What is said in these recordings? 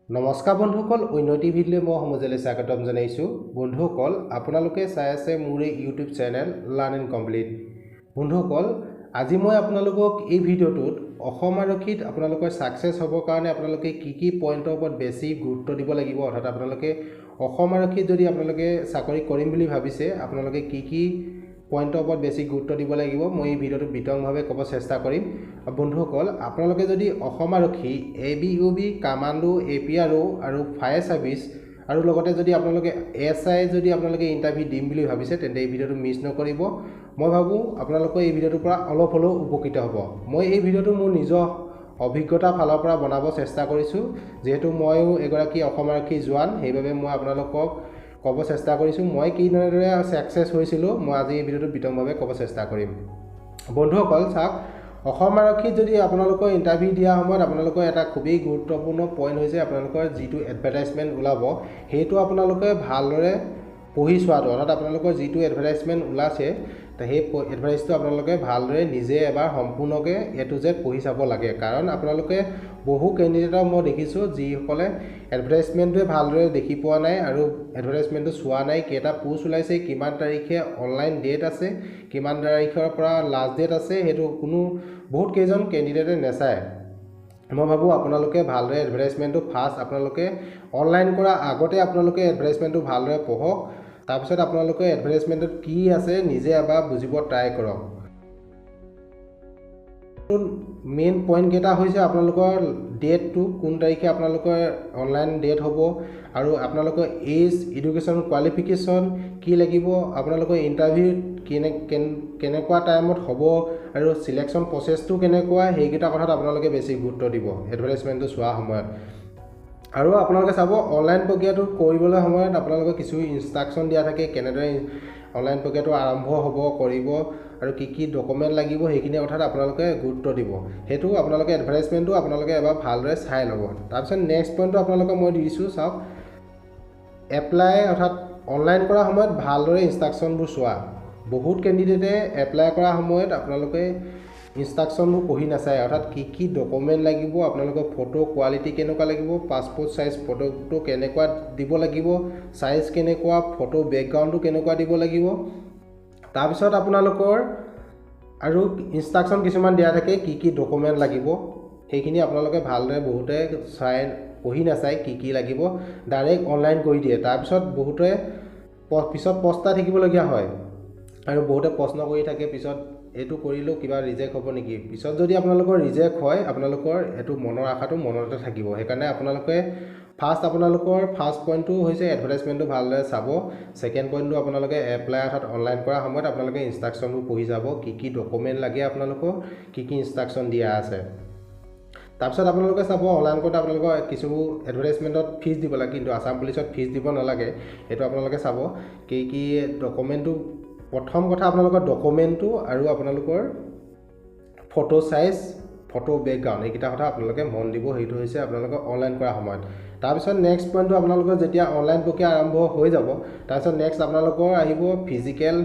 নমস্কাৰ বন্ধুসকল, উন্নতি ভিডিঅ'লৈ মই সমজলৈ স্বাগতম জনাইছোঁ। বন্ধুসকল, আপোনালোকে চাই আছে মোৰ এই YouTube channel learn and complete. বন্ধুসকল, আজি মই আপোনালোকক এই ভিডিঅ'টোত অসম আৰক্ষীত আপোনালোকৰ ছাকচেছ হ'বৰ কাৰণে আপোনালোকে কি পইণ্টৰ ওপৰত বেছি গুৰুত্ব দিব লাগিব, অৰ্থাৎ আপোনালোকে অসম আৰক্ষীত যদি আপোনালোকে চাকৰি কৰিম বুলি ভাবিছে, আপোনালোকে কি পইণ্টৰ ওপৰত বেছি গুৰুত্ব দিব লাগিব, মই এই ভিডিঅ'টোত বিতংভাৱে ক'ব চেষ্টা কৰিম। বন্ধুসকল, আপোনালোকে যদি অসম আৰক্ষী ABUB, কামাণ্ডো, APRO আৰু ফায়াৰ ছাৰ্ভিচ আৰু লগতে যদি আপোনালোকে SI যদি আপোনালোকে ইণ্টাৰভিউ দিম বুলি ভাবিছে, তেন্তে এই ভিডিঅ'টো মিছ নকৰিব। মই ভাবোঁ আপোনালোকৰ এই ভিডিঅ'টোৰ পৰা অলপ হ'লেও উপকৃত হ'ব। মই এই ভিডিঅ'টো মোৰ নিজৰ অভিজ্ঞতাৰ ফালৰ পৰা বনাব চেষ্টা কৰিছোঁ, যিহেতু ময়ো এগৰাকী অসম আৰক্ষী জোৱান, সেইবাবে মই আপোনালোকক ক'ব চেষ্টা কৰিছোঁ মই কিদৰে ছাকচেছ হৈছিলোঁ। মই আজি এই ভিডিঅ'টোত বিতংভাৱে ক'ব চেষ্টা কৰিম। বন্ধুসকল চাওক, অসম আৰক্ষীত যদি আপোনালোকৰ ইণ্টাৰভিউ দিয়া সময়ত আপোনালোকৰ এটা খুবেই গুৰুত্বপূৰ্ণ পইণ্ট হৈছে আপোনালোকৰ যিটো এডভাৰটাইজমেণ্ট ওলাব, সেইটো আপোনালোকে ভালদৰে পঢ়ি চোৱাটো, অৰ্থাৎ আপোনালোকৰ যিটো এডভাৰটাইজমেণ্ট ওলাইছে সেই এডভাৰটাইজটো আপোনালোকে ভালদৰে নিজে এবাৰ সম্পূৰ্ণকৈ A to Z পঢ়ি চাব লাগে। কাৰণ আপোনালোকে বহু কেণ্ডিডেটক মই দেখিছোঁ যিসকলে এডভাৰটাইজমেণ্টটোৱে ভালদৰে দেখি পোৱা নাই আৰু এডভাৰটাইজমেণ্টটো চোৱা নাই, কেইটা পোষ্ট ওলাইছে, কিমান তাৰিখে অনলাইন ডেট আছে, কিমান তাৰিখৰ পৰা লাষ্ট ডেট আছে, সেইটো বহুত কেইজন কেণ্ডিডেটে নেচায়। মই ভাবোঁ আপোনালোকে ভালদৰে এডভাৰটাইজমেণ্টটো ফাৰ্ষ্ট আপোনালোকে অনলাইন কৰা আগতে আপোনালোকে এডভাৰটাইজমেণ্টটো ভালদৰে পঢ়ক, তাৰপিছত আপোনালোকে এডভাৰটাইজমেণ্টত কি আছে নিজে এবাৰ বুজিব ট্ৰাই কৰক। মেইন পইণ্টকেইটা হৈছে আপোনালোকৰ ডেটটো, কোন তাৰিখে আপোনালোকৰ অনলাইন ডেট হ'ব, আৰু আপোনালোকৰ এজ, এডুকেশ্যন কোৱালিফিকেশ্যন কি লাগিব, আপোনালোকৰ ইণ্টাৰভিউ কেনেকুৱা টাইমত হ'ব আৰু চিলেকশ্যন প্ৰচেছটো কেনেকুৱা, সেইকেইটা কথাত আপোনালোকে বেছি গুৰুত্ব দিব এডভাৰটাইজমেণ্টটো চোৱাৰ সময়ত। আৰু আপোনালোকে চাব অনলাইন প্ৰক্ৰিয়াটো কৰিবলৈ সময়ত আপোনালোকে কিছু ইনষ্ট্ৰাকশ্যন দিয়া থাকে, কেনেদৰে অনলাইন প্ৰক্ৰিয়াটো আৰম্ভ হ'ব কৰিব আৰু কি ডকুমেণ্ট লাগিব, সেইখিনি কথাত আপোনালোকে গুৰুত্ব দিব। সেইটো আপোনালোকে এডভাৰটাইজমেণ্টটো আপোনালোকে এবাৰ ভালদৰে চাই ল'ব। তাৰপিছত নেক্সট পইণ্টটো আপোনালোকে মই দি দিছোঁ, চাওক এপ্লাই, অৰ্থাৎ অনলাইন কৰাৰ সময়ত ভালদৰে ইনষ্ট্ৰাকশ্যনবোৰ চোৱা। বহুত কেণ্ডিডেটে এপ্লাই কৰাৰ সময়ত আপোনালোকে ইনষ্ট্ৰাকশ্যনবোৰ পঢ়ি নাচায়, অৰ্থাৎ কি ডকুমেণ্ট লাগিব, আপোনালোকৰ ফটো কোৱালিটি কেনেকুৱা লাগিব, পাছপৰ্ট চাইজ ফটোটো কেনেকুৱা দিব লাগিব, চাইজ কেনেকুৱা, ফটো বেকগ্ৰাউণ্ডটো কেনেকুৱা দিব লাগিব। তাৰপিছত আপোনালোকৰ আৰু ইনষ্ট্ৰাকশ্যন কিছুমান দিয়া থাকে কি ডকুমেণ্ট লাগিব, সেইখিনি আপোনালোকে ভালদৰে বহুতে পঢ়ি নাচায়, কি লাগিব ডাইৰেক্ট অনলাইন কৰি দিয়ে। তাৰপিছত বহুতে পিছত পস্তাই থাকিবলগীয়া হয় আৰু বহুতে প্ৰশ্ন কৰি থাকে, পিছত এইটো কৰিলেও কিবা ৰিজেক্ট হ'ব নেকি। পিছত যদি আপোনালোকৰ ৰিজেক্ট হয়, আপোনালোকৰ এইটো মনৰ আশাটো মনতে থাকিব। সেইকাৰণে আপোনালোকে আপোনালোকৰ ফাৰ্ষ্ট পইণ্টটো হৈছে এডভাৰটাইজমেণ্টটো ভালদৰে চাব। ছেকেণ্ড পইণ্টটো আপোনালোকে এপ্লাই, অৰ্থাৎ অনলাইন কৰাৰ সময়ত আপোনালোকে ইনষ্ট্ৰাকশ্যনবোৰ পঢ়ি যাব, কি ডকুমেণ্ট লাগে, আপোনালোকৰ কি ইনষ্ট্ৰাকশ্যন দিয়া আছে। তাৰপিছত আপোনালোকে চাব অনলাইন কৰোঁতে আপোনালোকৰ কিছু এডভাৰটাইজমেণ্টত ফিজ দিব লাগে, কিন্তু আছাম পুলিচত ফিজ দিব নালাগে। সেইটো আপোনালোকে চাব কি ডকুমেণ্টটো, প্ৰথম কথা আপোনালোকৰ ডকুমেণ্টটো আৰু আপোনালোকৰ ফটো চাইজ, ফটো বেকগ্ৰাউণ্ড, এইকেইটা কথা আপোনালোকে মন দিব। সেইটো হৈছে আপোনালোকৰ অনলাইন কৰাৰ সময়ত। তাৰপিছত নেক্সট পইণ্টটো আপোনালোকৰ যেতিয়া অনলাইন প্ৰক্ৰিয়া আৰম্ভ হৈ যাব, তাৰপিছত নেক্সট আপোনালোকৰ আহিব ফিজিকেল,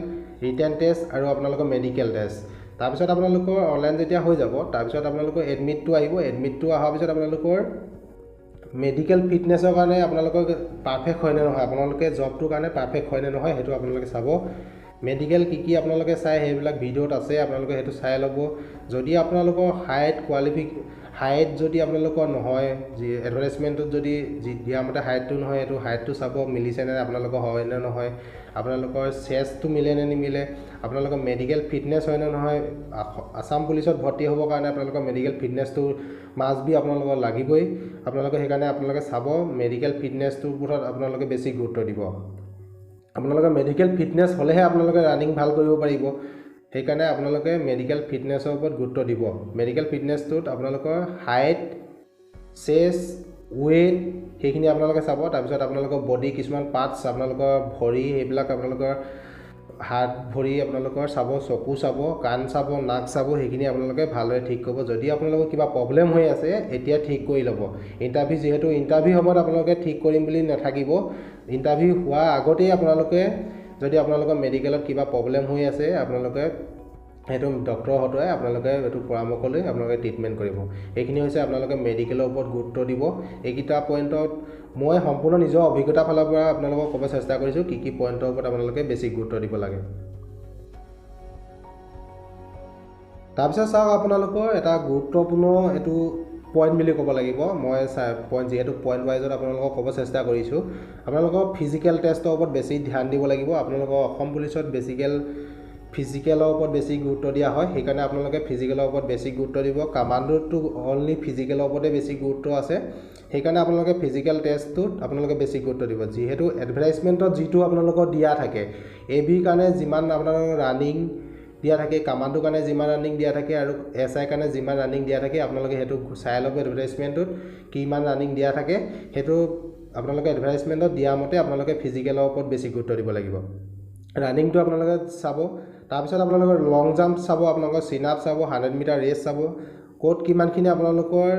ৰিটেন টেষ্ট আৰু আপোনালোকৰ মেডিকেল টেষ্ট। তাৰপিছত আপোনালোকৰ অনলাইন যেতিয়া হৈ যাব, তাৰপিছত আপোনালোকৰ এডমিটটো আহিব। এডমিটটো অহাৰ পিছত আপোনালোকৰ মেডিকেল ফিটনেছৰ কাৰণে আপোনালোকৰ পাৰফেক্ট হয়নে নহয়, আপোনালোকে জবটোৰ কাৰণে পাৰফেক্ট হয়নে নহয়, সেইটো আপোনালোকে চাব। মেডিকেল কি সেইবিলাক ভিডিঅ'ত আছে, আপোনালোকে সেইটো চাই ল'ব। যদি আপোনালোকৰ হাইট যদি আপোনালোকৰ নহয়, যি এডভাৰটাইজমেণ্টত যদি দিয়া মতে হাইটটো নহয়, সেইটো হাইটটো চাব, মিলিছেনে আপোনালোকৰ হয় নে নহয়, আপোনালোকৰ চেষ্টটো মিলে নে নিমিলে, আপোনালোকৰ মেডিকেল ফিটনেছ হয় নে নহয়। আছাম পুলিচত ভৰ্তি হ'বৰ কাৰণে আপোনালোকৰ মেডিকেল ফিটনেছটো মাষ্ট বি আপোনালোকৰ লাগিবই। আপোনালোকে সেইকাৰণে আপোনালোকে চাব, মেডিকেল ফিটনেছটোৰ ওপৰত আপোনালোকে বেছি গুৰুত্ব দিব। আপোনালোকে মেডিকেল ফিটনেছ হ'লেহে আপোনালোকে ৰানিং ভাল কৰিব পাৰিব। সেইকাৰণে আপোনালোকে মেডিকেল ফিটনেছৰ ওপৰত গুৰুত্ব দিব। মেডিকেল ফিটনেছটোত আপোনালোকৰ হাইট, চেষ্ট, ৱেইট সেইখিনি আপোনালোকে চাব। তাৰপিছত আপোনালোকৰ বডি কিছুমান পাৰ্টছ, আপোনালোকৰ ভৰি, সেইবিলাক আপোনালোকৰ হাত ভৰি আপোনালোকৰ চাব, চকু চাব, কাণ চাব, নাক চাব, সেইখিনি আপোনালোকে ভালদৰে ঠিক কৰিব। যদি আপোনালোকৰ কিবা প্ৰব্লেম হৈ আছে, এতিয়া ঠিক কৰি ল'ব। ইণ্টাৰভিউ যিহেতু ইণ্টাৰভিউ সময়ত আপোনালোকে ঠিক কৰিম বুলি নাথাকিব। ইণ্টাৰভিউ হোৱাৰ আগতেই আপোনালোকে যদি আপোনালোকৰ মেডিকেলত কিবা প্ৰব্লেম হৈ আছে, আপোনালোকে সেইটো ডক্টৰৰ হতুৱাই আপোনালোকে এইটো পৰামৰ্শ লৈ আপোনালোকে ট্ৰিটমেণ্ট কৰিব। এইখিনি হৈছে আপোনালোকে মেডিকেলৰ ওপৰত গুৰুত্ব দিব। এইকেইটা পইণ্টত মই সম্পূৰ্ণ নিজৰ অভিজ্ঞতাৰ ফালৰ পৰা আপোনালোকক ক'ব চেষ্টা কৰিছোঁ কি পইণ্টৰ ওপৰত আপোনালোকে বেছি গুৰুত্ব দিব লাগে। তাৰপিছত চাওক আপোনালোকৰ এটা গুৰুত্বপূৰ্ণ এইটো পইণ্ট বুলি ক'ব লাগিব। মই পইণ্ট যিহেতু পইণ্ট ৱাইজত আপোনালোকক ক'ব চেষ্টা কৰিছোঁ, আপোনালোকৰ ফিজিকেল টেষ্টৰ ওপৰত বেছি ধ্যান দিব লাগিব। আপোনালোকৰ অসম পুলিচত ফিজিকেলৰ ওপৰত বেছি গুৰুত্ব দিয়া হয়, সেইকাৰণে আপোনালোকে ফিজিকেলৰ ওপৰত বেছি গুৰুত্ব দিব। কামাণ্ডোটো অনলি ফিজিকেলৰ ওপৰতে বেছি গুৰুত্ব আছে, সেইকাৰণে আপোনালোকে ফিজিকেল টেষ্টটোত আপোনালোকে বেছি গুৰুত্ব দিব। যিহেতু এডভাৰটাইজমেণ্টত যিটো আপোনালোকৰ দিয়া থাকে, ABৰ কাৰণে যিমান আপোনালোকৰ ৰানিং দিয়া থাকে, কামাণ্ডোৰ কাৰণে যিমান ৰানিং দিয়া থাকে আৰু SI কাৰণে যিমান ৰানিং দিয়া থাকে, আপোনালোকে সেইটো চাই ল'ব। এডভাৰটাইজমেণ্টত কিমান ৰানিং দিয়া থাকে সেইটো আপোনালোকে এডভাৰটাইজমেণ্টত দিয়া মতে আপোনালোকে ফিজিকেলৰ ওপৰত বেছি গুৰুত্ব দিব লাগিব। ৰানিংটো আপোনালোকে চাব, তাৰপিছত আপোনালোকৰ লং জাম্প চাব, আপোনালোকৰ চিন আপ চাব, 100 মিটাৰ ৰেচ চাব, ক'ত কিমানখিনি আপোনালোকৰ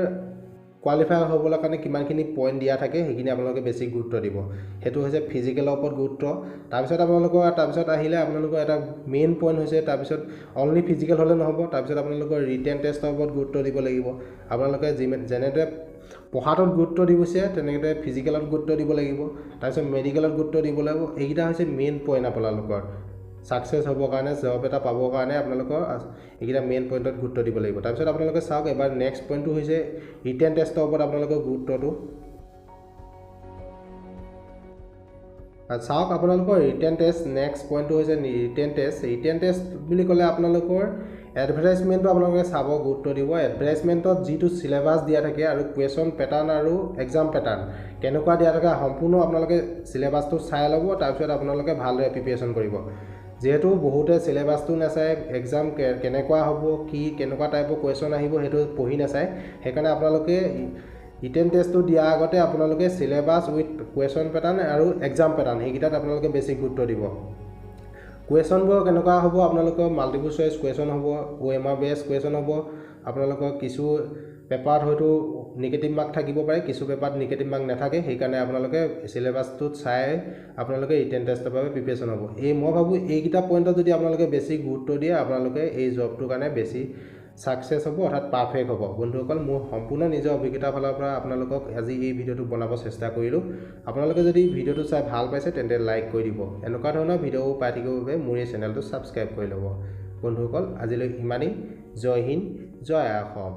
কোৱালিফাই হ'বলৈ কাৰণে কিমানখিনি পইণ্ট দিয়া থাকে সেইখিনি আপোনালোকে বেছি গুৰুত্ব দিব। সেইটো হৈছে ফিজিকেলৰ ওপৰত গুৰুত্ব। তাৰপিছত আহিলে আপোনালোকৰ এটা মেইন পইণ্ট হৈছে, তাৰপিছত অনলি ফিজিকেল হ'লে নহ'ব, তাৰপিছত আপোনালোকৰ ৰিটেন টেষ্টৰ ওপৰত গুৰুত্ব দিব লাগিব। আপোনালোকে যেনেদৰে পঢ়াটোত গুৰুত্ব দিছে তেনেকৈ ফিজিকেলত গুৰুত্ব দিব লাগিব, তাৰপিছত মেডিকেলত গুৰুত্ব দিব লাগিব। এইকেইটা হৈছে মেইন পইণ্ট আপোনালোকৰ ছাকচেছ হ'বৰ কাৰণে, জব এটা পাবৰ কাৰণে আপোনালোকৰ এইকেইটা মেইন পইণ্টত গুৰুত্ব দিব লাগিব। তাৰপিছত আপোনালোকে চাওক এবাৰ নেক্সট পইণ্টটো হৈছে ৰিটেন টেষ্টৰ ওপৰত আপোনালোকৰ গুৰুত্বটো চাওক। আপোনালোকৰ ৰিটেন টেষ্ট নেক্সট পইণ্টটো হৈছে ৰিটেন টেষ্ট। ৰিটেন টেষ্ট বুলি ক'লে আপোনালোকৰ এডভাৰটাইজমেণ্টটো আপোনালোকে চাব, গুৰুত্ব দিব। এডভাৰটাইজমেণ্টত যিটো চিলেবাছ দিয়া থাকে আৰু কুৱেশ্যন পেটাৰ্ণ আৰু এক্সাম পেটাৰ্ণ কেনেকুৱা দিয়া থাকে সম্পূৰ্ণ আপোনালোকে চিলেবাছটো চাই ল'ব। তাৰপিছত আপোনালোকে ভালদৰে প্ৰিপেৰেশ্যন কৰিব। যিহেতু বহুতে চিলেবাছটো নাচায়, এক্সাম কেনেকুৱা হ'ব, কেনেকুৱা টাইপৰ কুৱেশ্যন আহিব সেইটো পঢ়ি নাচায়, সেইকাৰণে আপোনালোকে ৰিটেন টেষ্টটো দিয়াৰ আগতে আপোনালোকে চিলেবাছ উইথ কুৱেশ্যন পেটাৰ্ণ আৰু এক্সাম পেটাৰ্ণ সেইকেইটাত আপোনালোকে বেছি গুৰুত্ব দিব। কুৱেশ্যনবোৰ কেনেকুৱা হ'ব, আপোনালোকৰ মাল্টিপল চইচ কুৱেশ্যন হ'ব, OMR বেছ কুৱেশ্যন হ'ব। আপোনালোকৰ কিছু পেপাৰত হয়তো নিগেটিভ মাৰ্ক থাকিব পাৰে, কিছু পেপাৰত নিগেটিভ মাৰ্ক নাথাকে, সেইকাৰণে আপোনালোকে চিলেবাছটোত চাই আপোনালোকে ৰিটেন টেষ্টৰ বাবে প্ৰিপেৰেশ্যন হ'ব। মই ভাবোঁ এইকেইটা পইণ্টত যদি আপোনালোকে বেছি গুৰুত্ব দিয়ে আপোনালোকে এই জবটোৰ কাৰণে বেছি ছাকচেছ হ'ব, অৰ্থাৎ পাৰফেক্ট হ'ব। বন্ধুসকল, মোৰ সম্পূৰ্ণ নিজৰ অভিজ্ঞতাৰ ফালৰ পৰা আপোনালোকক আজি এই ভিডিঅ'টো বনাব চেষ্টা কৰিলোঁ। আপোনালোকে যদি ভিডিঅ'টো চাই ভাল পাইছে তেন্তে লাইক কৰি দিব। এনেকুৱা ধৰণৰ ভিডিঅ'বোৰ পাই থাকিবৰ বাবে মোৰ এই চেনেলটো ছাবস্ক্ৰাইব কৰি ল'ব। বন্ধুসকল, আজিলৈ ইমানেই। জয় হিন্দ, জয় অসম।